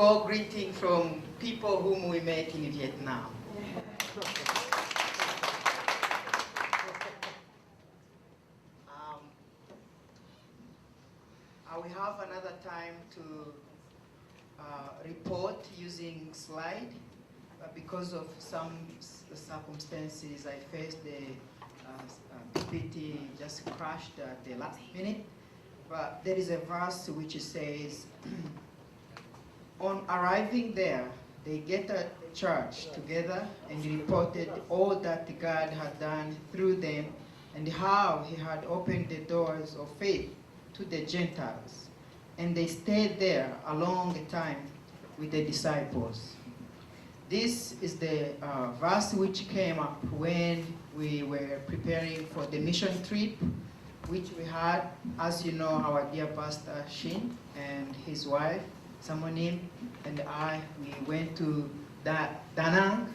beautiful greeting from people whom we met in Vietnam. We have another time to report using slide. Because of some circumstances, I faced the PPT just crashed at the last minute. But there is a verse which says, on arriving there, they gathered the church together and reported all that God had done through them and how he had opened the doors of faith to the Gentiles. And they stayed there a long time with the disciples. This is the verse which came up when we were preparing for the mission trip, which we had, as you know, our dear Pastor Shin and his wife, Samonim, and we went to Da Nang.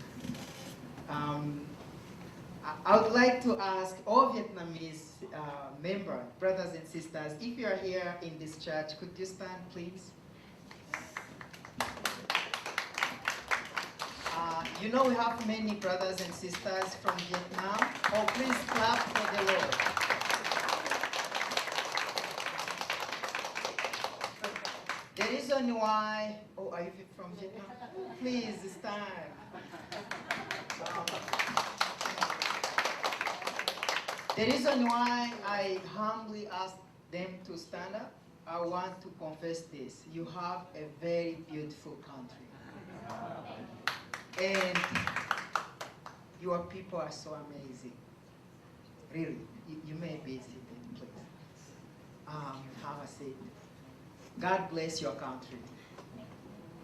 I would like to ask all Vietnamese members, brothers and sisters, if you are here in this church, could you stand, please? You know we have many brothers and sisters from Vietnam. Oh, please clap for the Lord. The reason why, oh, are you from Vietnam? Please stand. The reason why I humbly ask them to stand up, I want to confess this. You have a very beautiful country. And your people are so amazing. Really, you may be seated, please. Have a seat. God bless your country.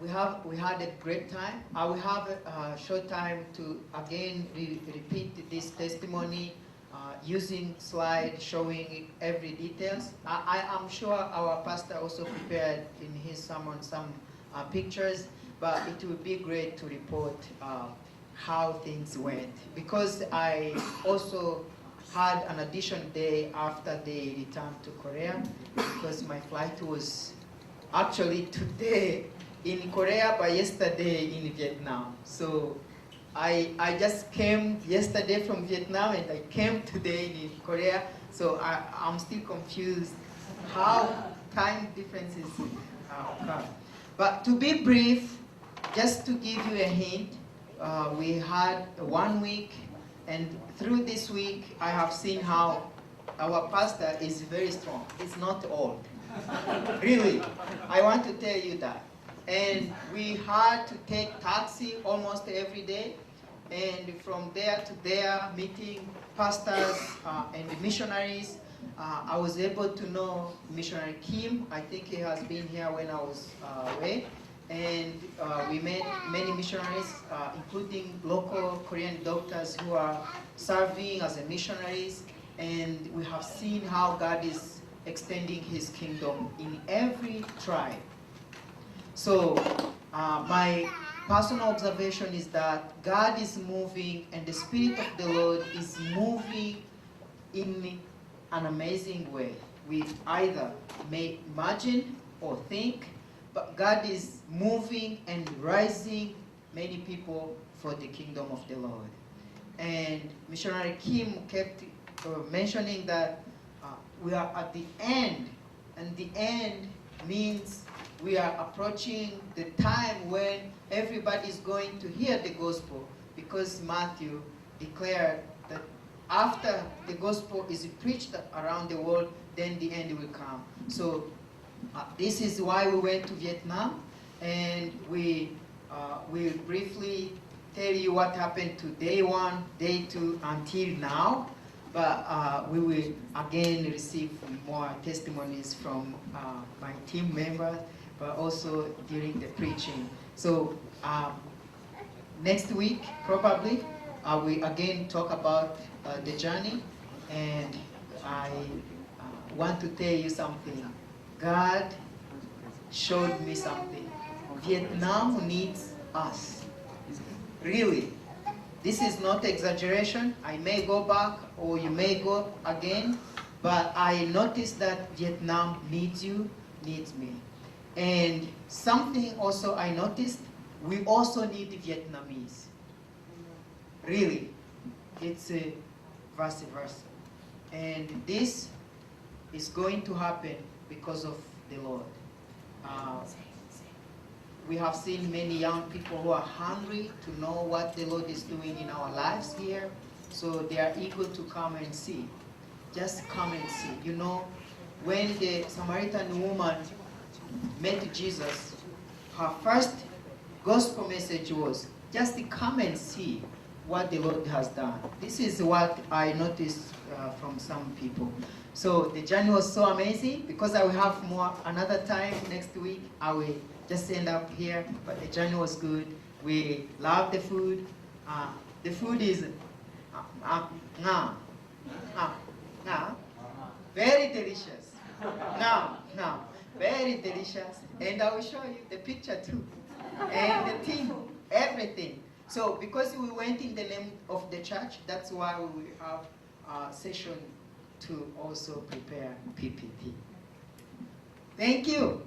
We had a great time. We have a short time to again repeat this testimony using slides showing every details. I am sure our pastor also prepared in his sermon some pictures, but it would be great to report how things went, because I also had an additional day after they returned to Korea, because my flight was actually today in Korea, but yesterday in Vietnam. So I just came yesterday from Vietnam and I came today in Korea, so I'm still confused how time differences occur. But to be brief, just to give you a hint, we had 1 week, and through this week I have seen how our pastor is very strong. He's not old. Really, I want to tell you that. And we had to take taxi almost every day, and from there to there, meeting pastors and missionaries. I was able to know Missionary Kim. I think he has been here when I was away. And we met many missionaries, including local Korean doctors who are serving as missionaries. And we have seen how God is extending his kingdom in every tribe. So my personal observation is that God is moving, and the Spirit of the Lord is moving in an amazing way. We either may imagine or think, but God is moving and rising many people for the kingdom of the Lord. And Missionary Kim kept mentioning that we are at the end, and the end means we are approaching the time when everybody is going to hear the gospel, because Matthew declared that after the gospel is preached around the world, then the end will come. So this is why we went to Vietnam, and we will briefly tell you what happened to day 1, day 2, until now. But we will again receive more testimonies from my team members, but also during the preaching. So next week, probably, we again talk about the journey, and I want to tell you something. God showed me something. Vietnam needs us. Really. This is not exaggeration. I may go back, or you may go again, but I noticed that Vietnam needs you, needs me. And something also I noticed, we also need Vietnamese. Really, it's vice versa. And this is going to happen because of the Lord. We have seen many young people who are hungry to know what the Lord is doing in our lives here. So they are eager to come and see. Just come and see. You know, when the Samaritan woman met Jesus, her first gospel message was, just come and see what the Lord has done. This is what I noticed from some people. So the journey was so amazing. Because I will have more another time next week, I will just end up here. But the journey was good. We love the food. The food is very delicious. Now, very delicious. And I will show you the picture too. And the theme, everything. So because we went in the name of the church, that's why we will have a session to also prepare PPT. Thank you.